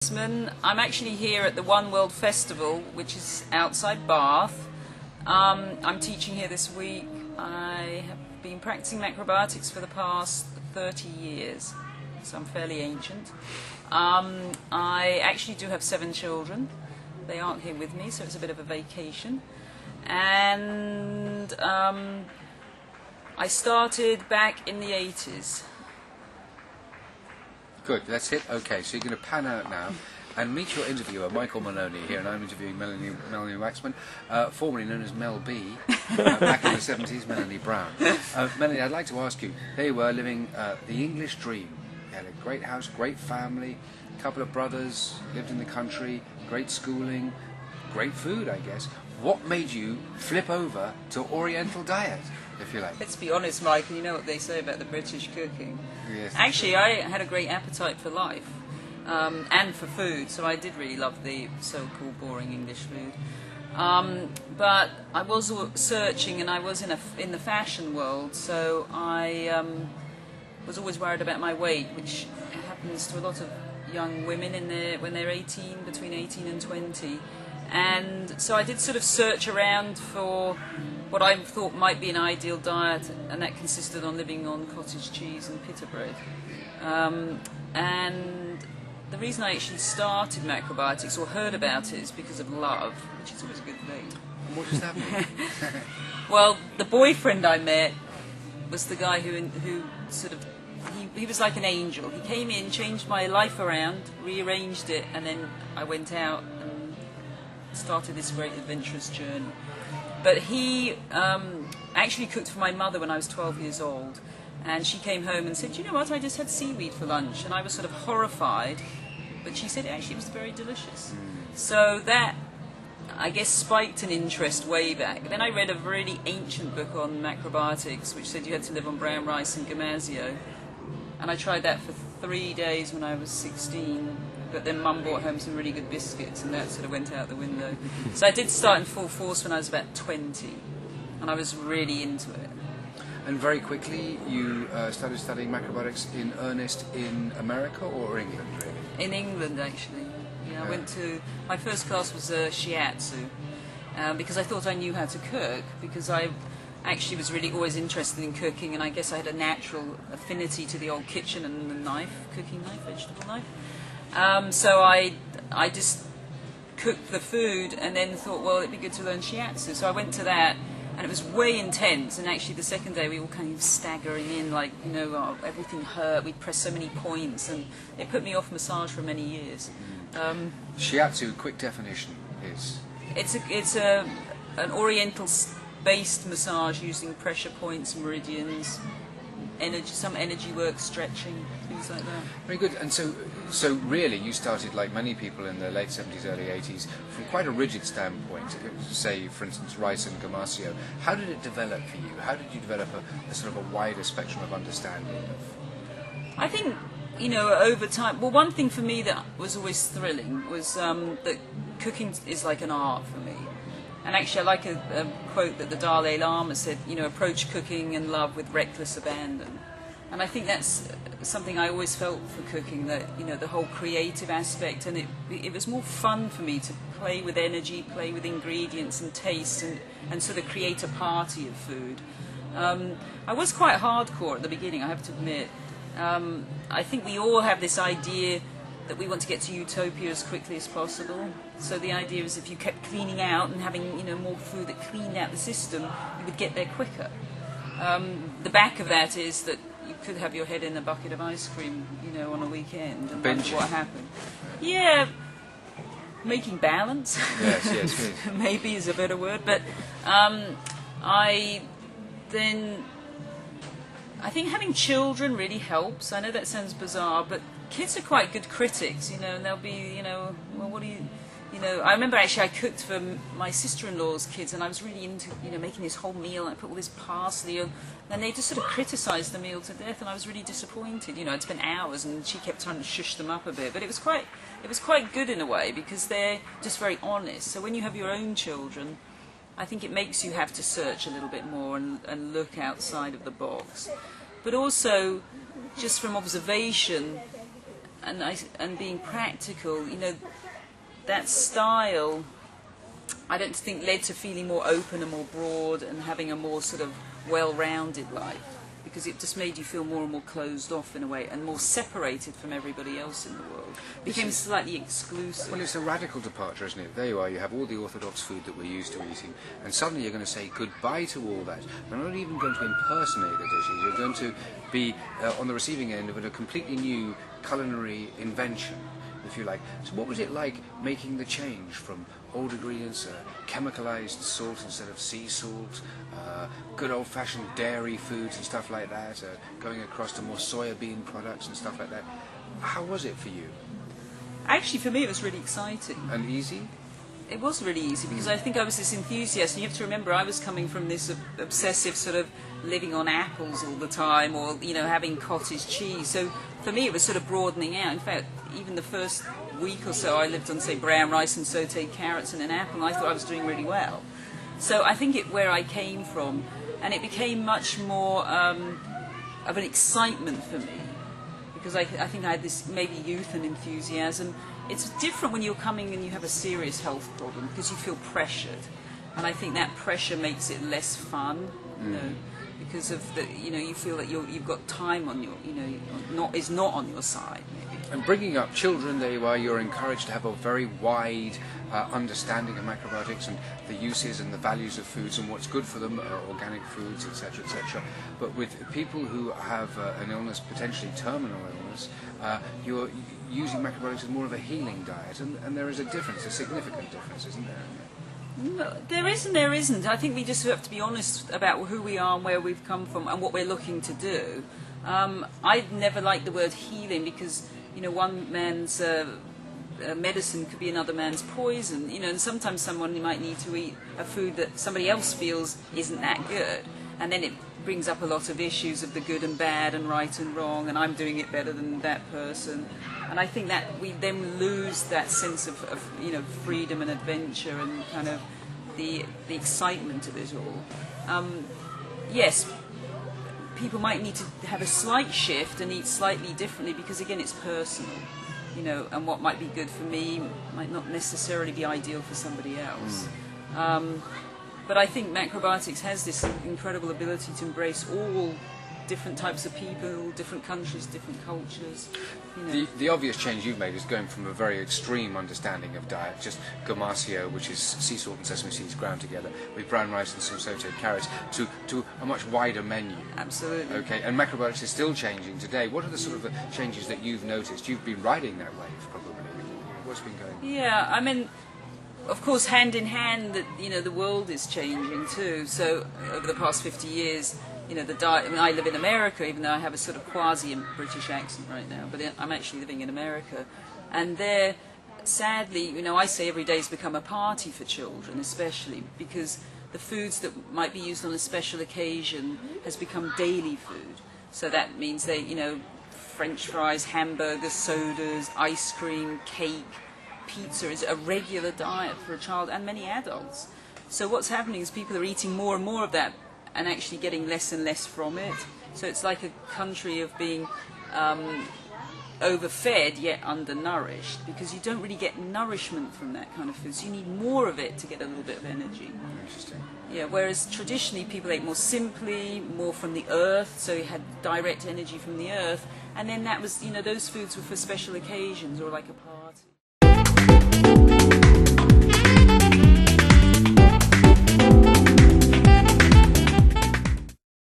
Waxman. I'm actually here at the One World Festival, which is outside Bath. I'm teaching here this week. I have been practicing macrobiotics for the past 30 years, so I'm fairly ancient. I actually do have 7 children. They aren't here with me, so it's a bit of a vacation. And I started back in the 80s. Good, that's it. Okay, so you're going to pan out now and meet your interviewer, Michael Maloney, here, and I'm interviewing Melanie Waxman, formerly known as Mel B, back in the 70s, Melanie Brown. Melanie, I'd like to ask you, there you were living the English dream. You had a great house, great family, a couple of brothers, lived in the country, great schooling, great food, I guess. What made you flip over to Oriental diet, if you like? Let's be honest, Michael, you know what they say about the British cooking. Yes. Actually, I had a great appetite for life and for food, so I did really love the so-called boring English food. But I was searching, and I was in the fashion world, so I was always worried about my weight, which happens to a lot of young women when they're 18, between 18 and 20. And so I did sort of search around for what I thought might be an ideal diet, and that consisted on living on cottage cheese and pita bread. And the reason I actually started macrobiotics or heard about it is because of love, which is always a good thing. And what does that mean? Well, the boyfriend I met was the guy who sort of, he was like an angel. He came in, changed my life around, rearranged it, and then I went out and started this great adventurous journey. But he actually cooked for my mother when I was 12 years old, and she came home and said, "You know what, I just had seaweed for lunch," and I was sort of horrified, but she said actually it was very delicious. So that, I guess, spiked an interest way back. Then I read a really ancient book on macrobiotics, which said you had to live on brown rice and gamasio, and I tried that for 3 days when I was 16. But then Mum brought home some really good biscuits, and that sort of went out the window. So I did start in full force when I was about 20, and I was really into it. And very quickly you started studying macrobiotics in earnest in America or England, really? In England, actually. Yeah, I went to, my first class was shiatsu, because I thought I knew how to cook, because I actually was really always interested in cooking, and I guess I had a natural affinity to the old kitchen and the knife, cooking knife, vegetable knife. So I just cooked the food and then thought, well, it'd be good to learn shiatsu. So I went to that, and it was way intense. And actually the second day we were kind of staggering in, like, you know, everything hurt. We'd press so many points, and it put me off massage for many years. Shiatsu, quick definition, is? It's an oriental-based massage using pressure points, meridians, some energy work, stretching, things like that. Very good. And so really you started, like many people in the late 70s, early 80s, from quite a rigid standpoint, say, for instance, rice and gamasio. How did it develop for you? How did you develop a sort of a wider spectrum of understanding of? I think, you know, over time, well, one thing for me that was always thrilling was that cooking is like an art for me. And actually I like a quote that the Dalai Lama said, you know, approach cooking and love with reckless abandon. And I think that's something I always felt for cooking, that, you know, the whole creative aspect, and it was more fun for me to play with energy, play with ingredients and taste, and sort of create a party of food. I was quite hardcore at the beginning, I have to admit. I think we all have this idea that we want to get to utopia as quickly as possible. So the idea is if you kept cleaning out and having, you know, more food that cleaned out the system, you would get there quicker. The back of that is that you could have your head in a bucket of ice cream, you know, on a weekend, and wonder what happened. Yeah, making balance. Yes. Maybe is a better word, but I think having children really helps. I know that sounds bizarre, but kids are quite good critics, you know, and they'll be, you know, well, what do you know, I remember actually I cooked for my sister-in-law's kids, and I was really into, you know, making this whole meal, and I put all this parsley on, and they just sort of criticised the meal to death, and I was really disappointed. You know, I'd spent hours, and she kept trying to shush them up a bit, but it was quite good in a way, because they're just very honest. So when you have your own children, I think it makes you have to search a little bit more and look outside of the box. But also, just from observation, and being practical, you know, that style, I don't think led to feeling more open and more broad and having a more sort of well-rounded life, because it just made you feel more and more closed off in a way and more separated from everybody else in the world. It became slightly exclusive. Well, it's a radical departure, isn't it? There you are, you have all the orthodox food that we're used to eating, and suddenly you're going to say goodbye to all that. You're not even going to impersonate the dishes, you're going to be on the receiving end of a completely new culinary invention, if you like. So what was it like making the change from old ingredients, chemicalized salt instead of sea salt, good old-fashioned dairy foods and stuff like that, going across to more soya bean products and stuff like that? How was it for you? Actually, for me, it was really exciting. And easy? It was really easy, because I think I was this enthusiast, and you have to remember I was coming from this obsessive sort of living on apples all the time, or, you know, having cottage cheese. So for me it was sort of broadening out. In fact, even the first week or so I lived on, say, brown rice and sautéed carrots and an apple, and I thought I was doing really well. So I think where I came from, and it became much more of an excitement for me, because I think I had this maybe youth and enthusiasm. It's different when you're coming and you have a serious health problem, because you feel pressured, and I think that pressure makes it less fun, you know, because of the, you know, you feel that you've got time on your, you know, is not on your side, maybe. And bringing up children, there you are, you're encouraged to have a very wide understanding of macrobiotics and the uses and the values of foods and what's good for them, organic foods, etc., etc. But with people who have an illness, potentially terminal illness, you're using macrobiotics as more of a healing diet, and there is a difference, a significant difference, isn't there? No, there isn't. There isn't. I think we just have to be honest about who we are and where we've come from and what we're looking to do. I'd never liked the word healing, because, you know, one man's medicine could be another man's poison. You know, and sometimes someone might need to eat a food that somebody else feels isn't that good, and then it brings up a lot of issues of the good and bad and right and wrong, and I'm doing it better than that person. And I think that we then lose that sense of you know, freedom and adventure and kind of the excitement of it all. Yes, people might need to have a slight shift and eat slightly differently, because again, it's personal, you know, and what might be good for me might not necessarily be ideal for somebody else. But I think macrobiotics has this incredible ability to embrace all different types of people, different countries, different cultures. You know. The obvious change you've made is going from a very extreme understanding of diet, just gamasio, which is sea salt and sesame seeds ground together, with brown rice and some sautéed carrots, to a much wider menu. Absolutely. Okay, and macrobiotics is still changing today. What are the sort of changes that you've noticed? You've been riding that wave, probably. What's been going on? Yeah, I mean, of course, hand in hand, you know, the world is changing too. So over the past 50 years, you know, the diet. I mean, I live in America, even though I have a sort of quasi-British accent right now, but I'm actually living in America, and there, sadly, you know, I say every day's become a party for children, especially because the foods that might be used on a special occasion has become daily food. So that means they, you know, French fries, hamburgers, sodas, ice cream, cake, pizza is a regular diet for a child and many adults. So what's happening is people are eating more and more of that and actually getting less and less from it. So it's like a country of being overfed yet undernourished, because you don't really get nourishment from that kind of food. So you need more of it to get a little bit of energy. Interesting. Yeah, whereas traditionally people ate more simply, more from the earth, so you had direct energy from the earth, and then that was, you know, those foods were for special occasions or like a party.